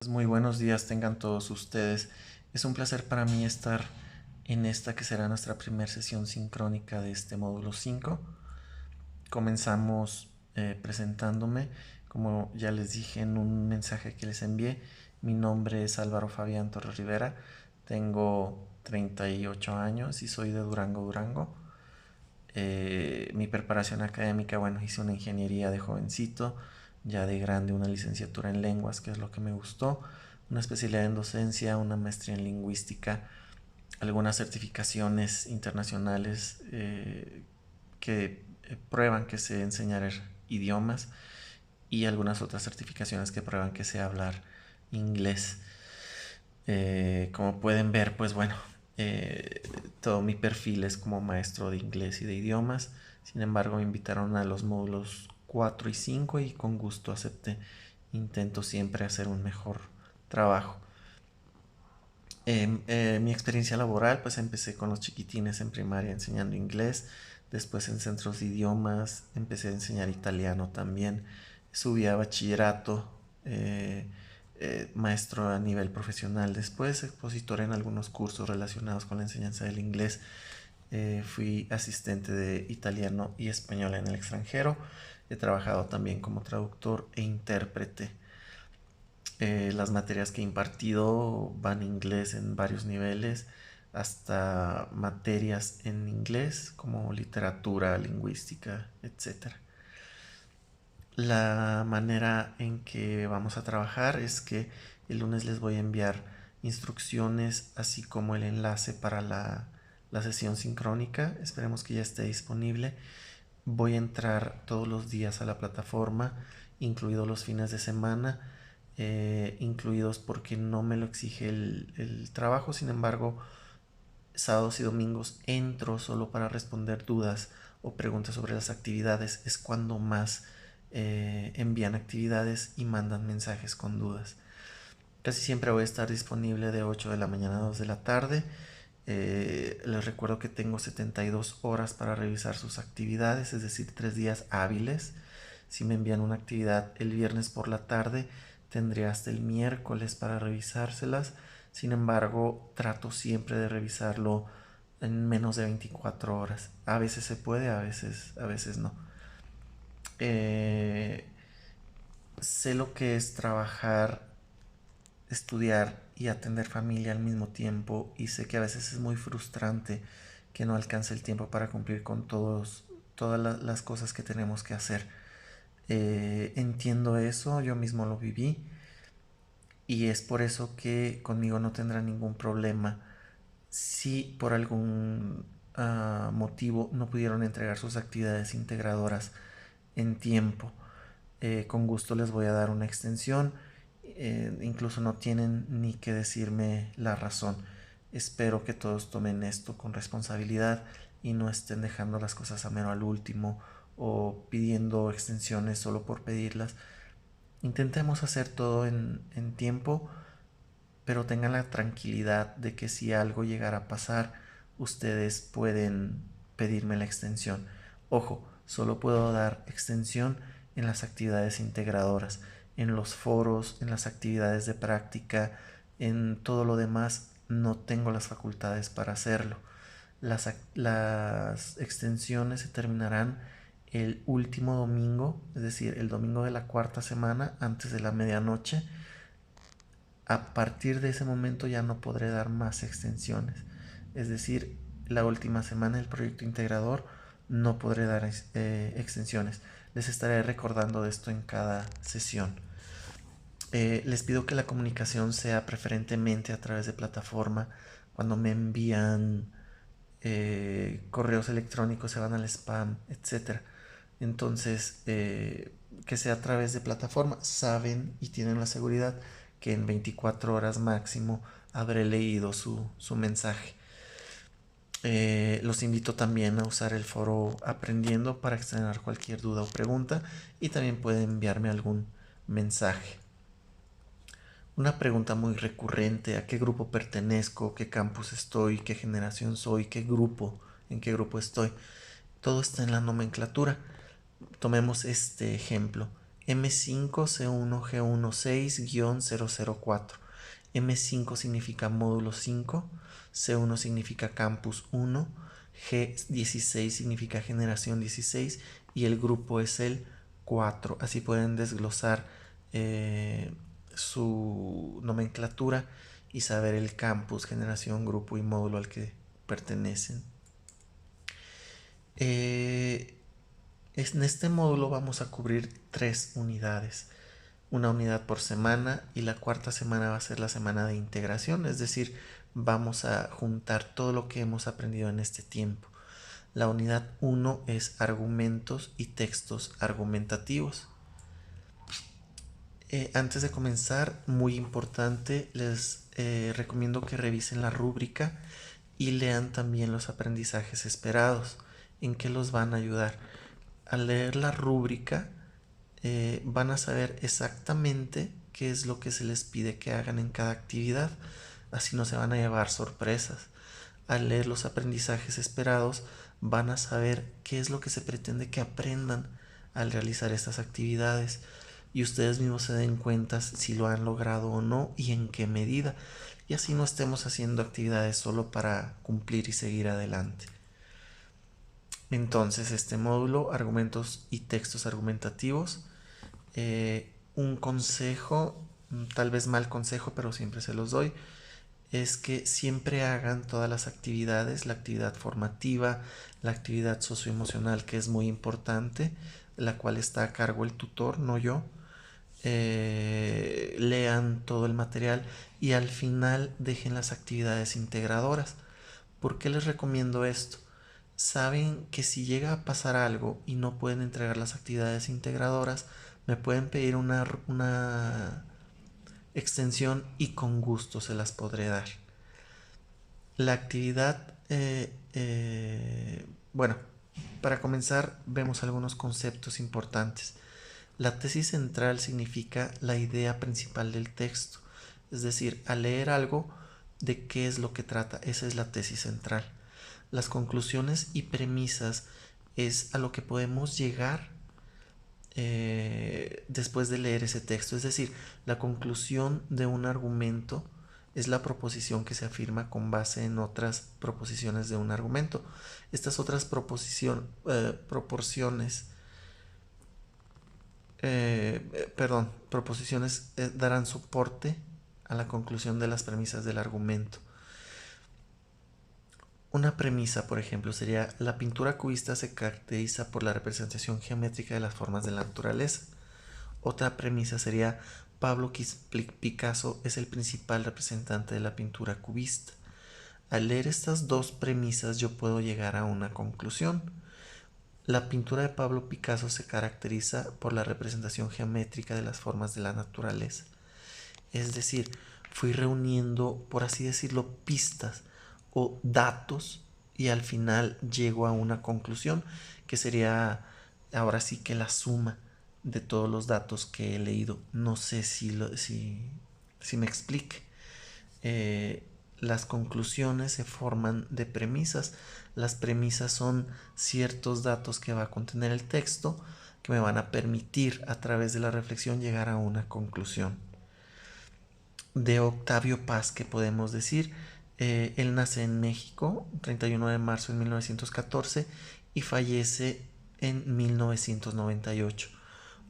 Muy buenos días tengan todos ustedes. Es un placer para mí estar en esta que será nuestra primera sesión sincrónica de este módulo 5. Comenzamos presentándome. Como ya les dije en un mensaje que les envié, mi nombre es Álvaro Fabián Torres Rivera. Tengo 38 años y soy de Durango, Durango. Mi preparación académica, bueno, hice una ingeniería de jovencito, ya de grande una licenciatura en lenguas, que es lo que me gustó, una especialidad en docencia, una maestría en lingüística, algunas certificaciones internacionales que prueban que sé enseñar idiomas y algunas otras certificaciones que prueban que sé hablar inglés. Como pueden ver, pues bueno, eh, todo mi perfil es como maestro de inglés y de idiomas. Sin embargo, me invitaron a los módulos 4 y 5 y con gusto acepté. Intento siempre hacer un mejor trabajo. Mi experiencia laboral, pues empecé con los chiquitines en primaria enseñando inglés, después en centros de idiomas, empecé a enseñar italiano también, subí a bachillerato, maestro a nivel profesional, después expositor en algunos cursos relacionados con la enseñanza del inglés, fui asistente de italiano y español en el extranjero, he trabajado también como traductor e intérprete. Las materias que he impartido van inglés en varios niveles, hasta materias en inglés como literatura, lingüística, etcétera. La manera en que vamos a trabajar es que el lunes les voy a enviar instrucciones así como el enlace para la sesión sincrónica. Esperemos que ya esté disponible. Voy a entrar todos los días a la plataforma, incluidos los fines de semana, incluidos porque no me lo exige el trabajo. Sin embargo, sábados y domingos entro solo para responder dudas o preguntas sobre las actividades. Es cuando más envían actividades y mandan mensajes con dudas. Casi siempre voy a estar disponible de 8 de la mañana a 2 de la tarde. Les recuerdo que tengo 72 horas para revisar sus actividades, es decir, 3 días hábiles. Si me envían una actividad el viernes por la tarde, tendré hasta el miércoles para revisárselas. Sin embargo, trato siempre de revisarlo en menos de 24 horas. A veces se puede, a veces no. Eh, Sé lo que es trabajar, estudiar y atender familia al mismo tiempo, y sé que a veces es muy frustrante que no alcance el tiempo para cumplir con todas las cosas que tenemos que hacer. Entiendo eso, yo mismo lo viví y es por eso que conmigo no tendrá ningún problema si por algún motivo no pudieron entregar sus actividades integradoras en tiempo. Con gusto les voy a dar una extensión. Incluso no tienen ni que decirme la razón. Espero que todos tomen esto con responsabilidad y no estén dejando las cosas a mero al último o pidiendo extensiones solo por pedirlas. Intentemos hacer todo en tiempo, pero tengan la tranquilidad de que si algo llegara a pasar, ustedes pueden pedirme la extensión. Ojo, solo puedo dar extensión en las actividades integradoras, en los foros, en las actividades de práctica, en todo lo demás no tengo las facultades para hacerlo. Las extensiones se terminarán el último domingo, es decir, el domingo de la cuarta semana antes de la medianoche. A partir de ese momento ya no podré dar más extensiones. Es decir, la última semana del proyecto integrador no podré dar extensiones. Les estaré recordando de esto en cada sesión. Les pido que la comunicación sea preferentemente a través de plataforma. Cuando me envían correos electrónicos se van al spam, etcétera. Entonces, que sea a través de plataforma. Saben y tienen la seguridad que en 24 horas máximo habré leído su mensaje. Los invito también a usar el foro Aprendiendo para externar cualquier duda o pregunta, y también pueden enviarme algún mensaje. Una pregunta muy recurrente: ¿a qué grupo pertenezco? ¿Qué campus estoy? ¿Qué generación soy? ¿Qué grupo? ¿En qué grupo estoy? Todo está en la nomenclatura. Tomemos este ejemplo. M5 C1 G1 6-004. M5 significa módulo 5, C1 significa campus 1, G16 significa generación 16 y el grupo es el 4. Así pueden desglosar su nomenclatura y saber el campus, generación, grupo y módulo al que pertenecen. En este módulo vamos a cubrir 3 unidades. Una unidad por semana y la cuarta semana va a ser la semana de integración, es decir, vamos a juntar todo lo que hemos aprendido en este tiempo. La unidad 1 es argumentos y textos argumentativos. Antes de comenzar, muy importante, les recomiendo que revisen la rúbrica y lean también los aprendizajes esperados. ¿En qué los van a ayudar? Al leer la rúbrica van a saber exactamente qué es lo que se les pide que hagan en cada actividad. Así no se van a llevar sorpresas. Al leer los aprendizajes esperados van a saber qué es lo que se pretende que aprendan al realizar estas actividades y ustedes mismos se den cuenta si lo han logrado o no y en qué medida, y así no estemos haciendo actividades solo para cumplir y seguir adelante. Entonces, este módulo, argumentos y textos argumentativos, un consejo, tal vez mal consejo, pero siempre se los doy, es que siempre hagan todas las actividades, la actividad formativa, la actividad socioemocional, que es muy importante, la cual está a cargo el tutor, no yo. Lean todo el material y al final dejen las actividades integradoras. ¿Por qué les recomiendo esto? Saben que si llega a pasar algo y no pueden entregar las actividades integradoras, me pueden pedir una extensión y con gusto se las podré dar. La actividad, bueno, para comenzar vemos algunos conceptos importantes. La tesis central significa la idea principal del texto, es decir, al leer algo, ¿de qué es lo que trata? Esa es la tesis central. Las conclusiones y premisas es a lo que podemos llegar después de leer ese texto. Es decir, la conclusión de un argumento es la proposición que se afirma con base en otras proposiciones de un argumento. Estas otras proporciones darán soporte a la conclusión de las premisas del argumento. Una premisa, por ejemplo, sería: la pintura cubista se caracteriza por la representación geométrica de las formas de la naturaleza. Otra premisa sería: Pablo Picasso es el principal representante de la pintura cubista. Al leer estas dos premisas yo puedo llegar a una conclusión. La pintura de Pablo Picasso se caracteriza por la representación geométrica de las formas de la naturaleza. Es decir, fui reuniendo, por así decirlo, pistas o datos y al final llego a una conclusión que sería ahora sí que la suma de todos los datos que he leído. No sé si me explique. Las conclusiones se forman de premisas. Las premisas son ciertos datos que va a contener el texto que me van a permitir a través de la reflexión llegar a una conclusión. De Octavio Paz, ¿qué podemos decir? Él nace en México, 31 de marzo de 1914 y fallece en 1998.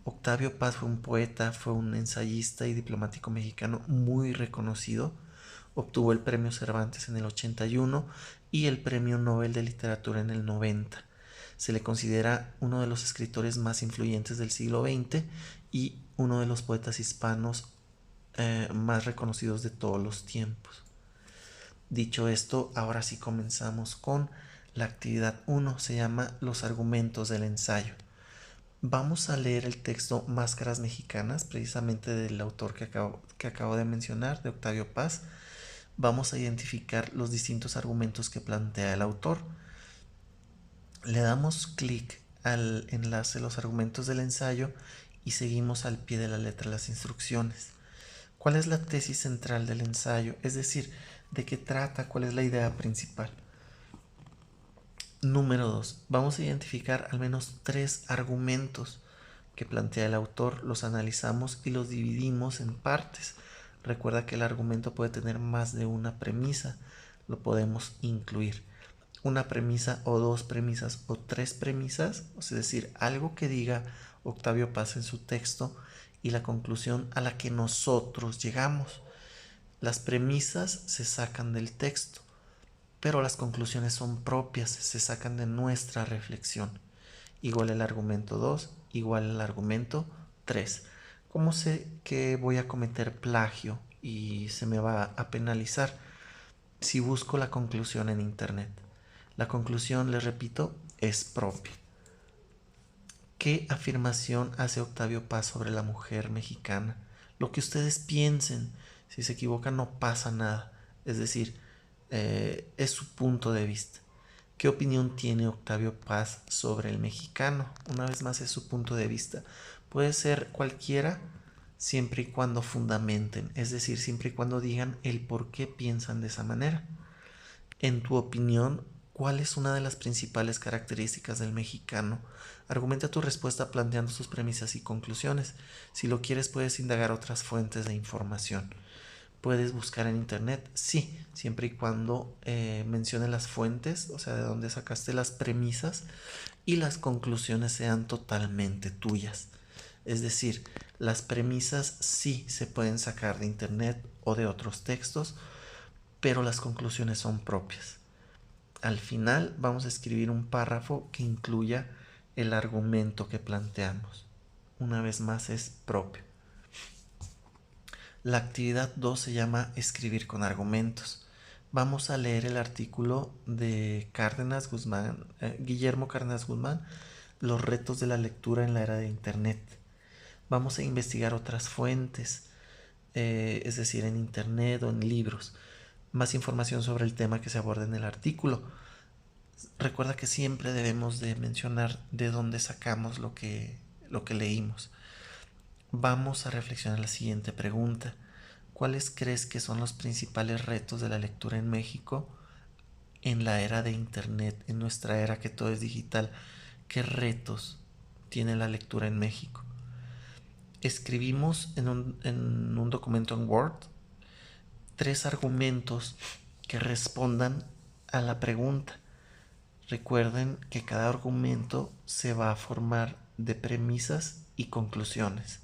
Octavio Paz fue un poeta, fue un ensayista y diplomático mexicano muy reconocido. Obtuvo el premio Cervantes en el 81 y el premio Nobel de Literatura en el 90. Se le considera uno de los escritores más influyentes del siglo XX y uno de los poetas hispanos más reconocidos de todos los tiempos. Dicho esto, ahora sí comenzamos con la actividad 1, se llama Los argumentos del ensayo. Vamos a leer el texto Máscaras Mexicanas, precisamente del autor que acabo de mencionar, de Octavio Paz. Vamos a identificar los distintos argumentos que plantea el autor. Le damos clic al enlace Los argumentos del ensayo y seguimos al pie de la letra las instrucciones. ¿Cuál es la tesis central del ensayo? Es decir, ¿de qué trata? ¿Cuál es la idea principal? Número 2. Vamos a identificar al menos 3 argumentos que plantea el autor, los analizamos y los dividimos en partes. Recuerda que el argumento puede tener más de una premisa, lo podemos incluir. Una premisa o dos premisas o tres premisas, es decir, algo que diga Octavio Paz en su texto y la conclusión a la que nosotros llegamos. Las premisas se sacan del texto, pero las conclusiones son propias, se sacan de nuestra reflexión. Igual el argumento 2, igual el argumento 3. ¿Cómo sé que voy a cometer plagio y se me va a penalizar? Si busco la conclusión en internet. La conclusión, les repito, es propia. ¿Qué afirmación hace Octavio Paz sobre la mujer mexicana? Lo que ustedes piensen. Si se equivocan no pasa nada. Es decir, es su punto de vista. ¿Qué opinión tiene Octavio Paz sobre el mexicano? Una vez más es su punto de vista. Puede ser cualquiera siempre y cuando fundamenten. Es decir, siempre y cuando digan el por qué piensan de esa manera. En tu opinión, ¿cuál es una de las principales características del mexicano? Argumenta tu respuesta planteando sus premisas y conclusiones. Si lo quieres, puedes indagar otras fuentes de información. ¿Puedes buscar en internet? Sí, siempre y cuando mencione las fuentes, o sea, de dónde sacaste las premisas y las conclusiones sean totalmente tuyas. Es decir, las premisas sí se pueden sacar de internet o de otros textos, pero las conclusiones son propias. Al final vamos a escribir un párrafo que incluya el argumento que planteamos. Una vez más es propio. La actividad 2 se llama escribir con argumentos. Vamos a leer el artículo de Guillermo Cárdenas Guzmán, Los retos de la lectura en la era de Internet. Vamos a investigar otras fuentes, es decir, en Internet o en libros. Más información sobre el tema que se aborda en el artículo. Recuerda que siempre debemos de mencionar de dónde sacamos lo que leímos. Vamos a reflexionar la siguiente pregunta. ¿Cuáles crees que son los principales retos de la lectura en México en la era de Internet, en nuestra era que todo es digital? ¿Qué retos tiene la lectura en México? Escribimos en un documento en Word 3 argumentos que respondan a la pregunta. Recuerden que cada argumento se va a formar de premisas y conclusiones.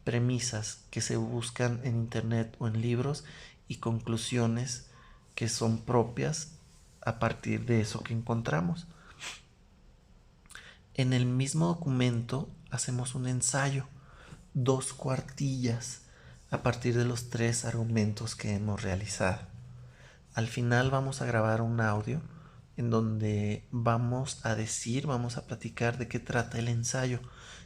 Premisas que se buscan en internet o en libros y conclusiones que son propias a partir de eso que encontramos. En el mismo documento hacemos un ensayo, 2 cuartillas, a partir de los 3 argumentos que hemos realizado. Al final vamos a grabar un audio en donde vamos a platicar de qué trata el ensayo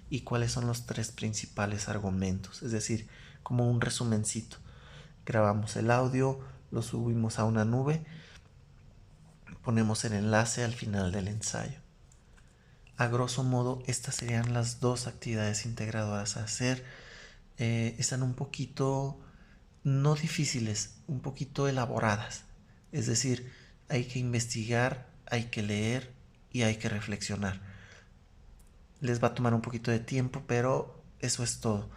y cuáles son los 3 principales argumentos, es decir, como un resumencito. Grabamos el audio, lo subimos a una nube, ponemos el enlace al final del ensayo. A grosso modo, estas serían las 2 actividades integradoras a hacer. Están un poquito, no difíciles, un poquito elaboradas. Es decir, hay que investigar, hay que leer y hay que reflexionar. Les va a tomar un poquito de tiempo, pero eso es todo.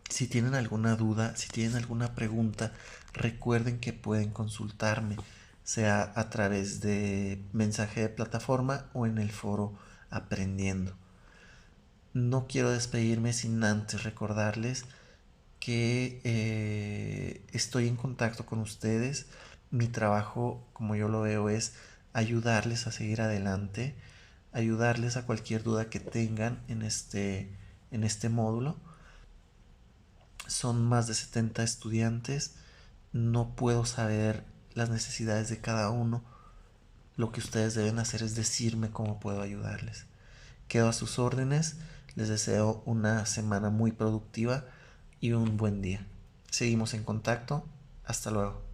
Si tienen alguna duda, si tienen alguna pregunta, recuerden que pueden consultarme, sea a través de mensaje de plataforma o en el foro Aprendiendo. No quiero despedirme sin antes recordarles que estoy en contacto con ustedes. Mi trabajo, como yo lo veo, es ayudarles a seguir adelante, ayudarles a cualquier duda que tengan en este módulo. Son más de 70 estudiantes. No puedo saber las necesidades de cada uno. Lo que ustedes deben hacer es decirme cómo puedo ayudarles. Quedo a sus órdenes. Les deseo una semana muy productiva y un buen día. Seguimos en contacto. Hasta luego.